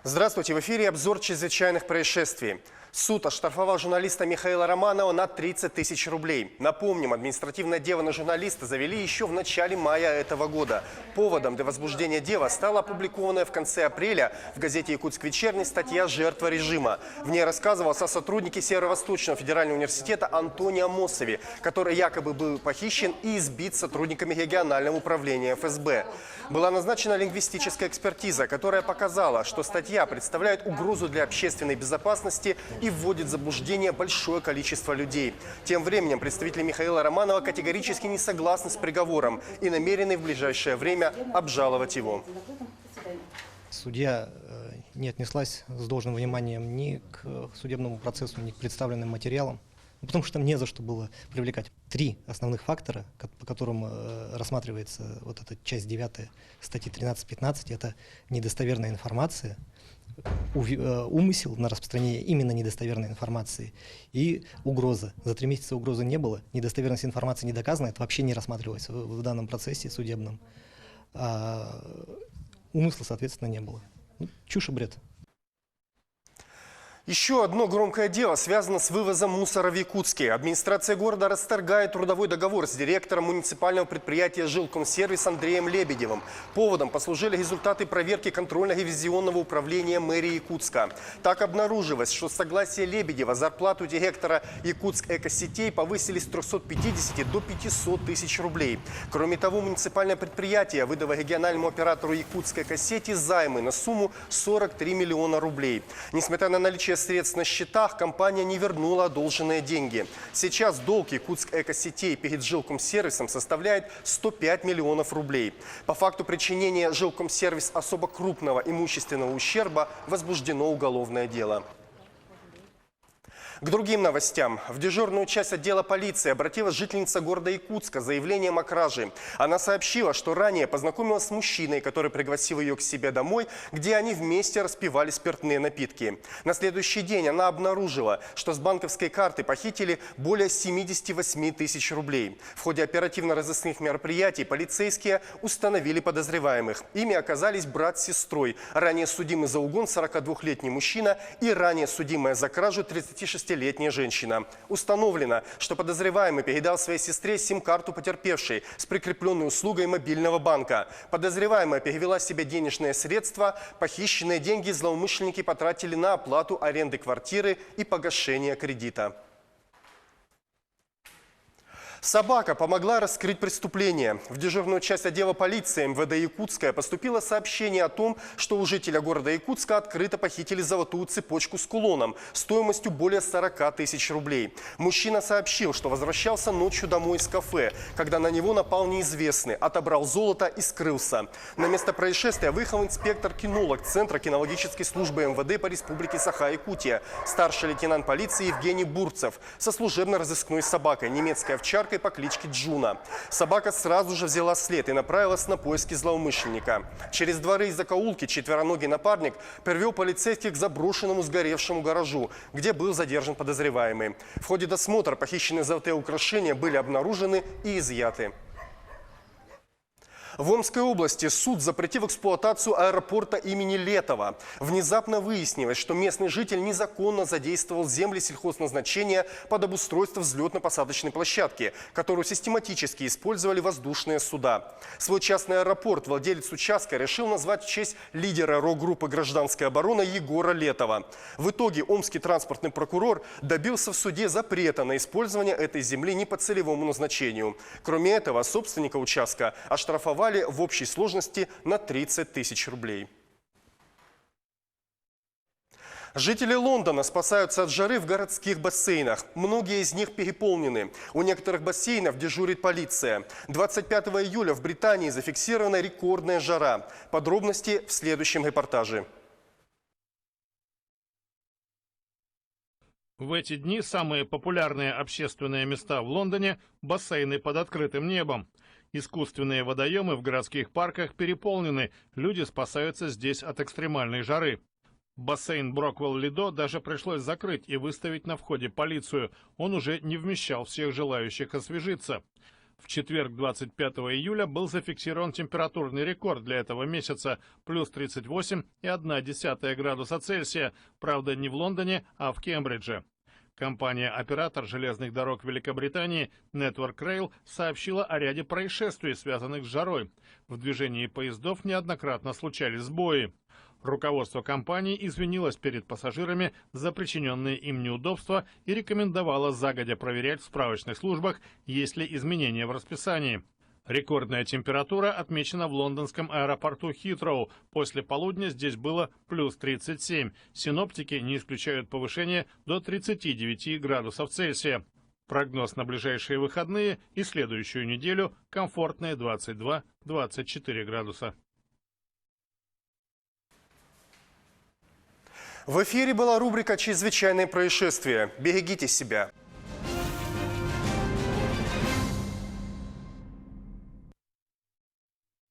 Здравствуйте, в эфире обзор чрезвычайных происшествий. Суд оштрафовал журналиста Михаила Романова на 30 тысяч рублей. Напомним, административное дело на журналиста завели еще в начале мая этого года. Поводом для возбуждения дела стала опубликованная в конце апреля в газете «Якутск вечерний» статья «Жертва режима». В ней рассказывалось о сотруднике Северо-Восточного федерального университета Антоне Амосове, который якобы был похищен и избит сотрудниками регионального управления ФСБ. Была назначена лингвистическая экспертиза, которая показала, что статья представляет угрозу для общественной безопасности и вводит в заблуждение большое количество людей. Тем временем представители Михаила Романова категорически не согласны с приговором и намерены в ближайшее время обжаловать его. Судья не отнеслась с должным вниманием ни к судебному процессу, ни к представленным материалам, потому что не за что было привлекать. Три основных фактора, по которым рассматривается вот эта часть 9 статьи 13-15, это недостоверная информация, умысел на распространение именно недостоверной информации и угроза. За 3 месяца угрозы не было, недостоверность информации не доказана, это вообще не рассматривалось в данном процессе судебном. Умысла, соответственно, не было. Чушь и бред. Еще одно громкое дело связано с вывозом мусора в Якутске. Администрация города расторгает трудовой договор с директором муниципального предприятия «Жилкомсервис» Андреем Лебедевым. Поводом послужили результаты проверки контрольно-ревизионного управления мэрии Якутска. Так обнаружилось, что с согласия Лебедева зарплату директора Якутск Экосетей повысили с 350 до 500 тысяч рублей. Кроме того, муниципальное предприятие выдало региональному оператору Якутск Экосети займы на сумму 43 миллиона рублей. Несмотря на наличие средств на счетах, компания не вернула одолженные деньги. Сейчас долг Якутск Экосетей перед Жилкомсервисом составляет 105 миллионов рублей. По факту причинения Жилкомсервис особо крупного имущественного ущерба возбуждено уголовное дело. К другим новостям. В дежурную часть отдела полиции обратилась жительница города Якутска с заявлением о краже. Она сообщила, что ранее познакомилась с мужчиной, который пригласил ее к себе домой, где они вместе распивали спиртные напитки. На следующий день она обнаружила, что с банковской карты похитили более 78 тысяч рублей. В ходе оперативно-розыскных мероприятий полицейские установили подозреваемых. Ими оказались брат с сестрой, ранее судимый за угон 42-летний мужчина и ранее судимая за кражу 36-летняя женщина. Установлено, что подозреваемый передал своей сестре сим-карту потерпевшей с прикрепленной услугой мобильного банка. Подозреваемая перевела себе денежные средства. Похищенные деньги злоумышленники потратили на оплату аренды квартиры и погашение кредита. Собака помогла раскрыть преступление. В дежурную часть отдела полиции МВД Якутска поступило сообщение о том, что у жителя города Якутска открыто похитили золотую цепочку с кулоном стоимостью более 40 тысяч рублей. Мужчина сообщил, что возвращался ночью домой из кафе, когда на него напал неизвестный, отобрал золото и скрылся. На место происшествия выехал инспектор-кинолог Центра кинологической службы МВД по республике Саха-Якутия, старший лейтенант полиции Евгений Бурцев со служебно-розыскной собакой, немецкой овчаркой по кличке Джуна. Собака сразу же взяла след и направилась на поиски злоумышленника. Через дворы и закоулки четвероногий напарник привел полицейских к заброшенному сгоревшему гаражу, где был задержан подозреваемый. В ходе досмотра похищенные золотые украшения были обнаружены и изъяты. В Омской области суд запретил эксплуатацию аэропорта имени Летова. Внезапно выяснилось, что местный житель незаконно задействовал земли сельхозназначения под обустройство взлетно-посадочной площадки, которую систематически использовали воздушные суда. Свой частный аэропорт владелец участка решил назвать в честь лидера рок-группы «Гражданская оборона» Егора Летова. В итоге омский транспортный прокурор добился в суде запрета на использование этой земли не по целевому назначению. Кроме этого, собственника участка оштрафовали в общей сложности на 30 тысяч рублей. Жители Лондона спасаются от жары в городских бассейнах. Многие из них переполнены. У некоторых бассейнов дежурит полиция. 25 июля в Британии зафиксирована рекордная жара. Подробности в следующем репортаже. В эти дни самые популярные общественные места в Лондоне – бассейны под открытым небом. Искусственные водоемы в городских парках переполнены, люди спасаются здесь от экстремальной жары. Бассейн Броквелл-Лидо даже пришлось закрыть и выставить на входе полицию. Он уже не вмещал всех желающих освежиться. В четверг, 25 июля, был зафиксирован температурный рекорд для этого месяца – плюс 38,1 градуса Цельсия. Правда, не в Лондоне, а в Кембридже. Компания-оператор железных дорог Великобритании Network Rail сообщила о ряде происшествий, связанных с жарой. В движении поездов неоднократно случались сбои. Руководство компании извинилось перед пассажирами за причиненные им неудобства и рекомендовало загодя проверять в справочных службах, есть ли изменения в расписании. Рекордная температура отмечена в лондонском аэропорту Хитроу. После полудня здесь было плюс 37. Синоптики не исключают повышение до 39 градусов Цельсия. Прогноз на ближайшие выходные и следующую неделю – комфортные 22-24 градуса. В эфире была рубрика «Чрезвычайные происшествия». Берегите себя.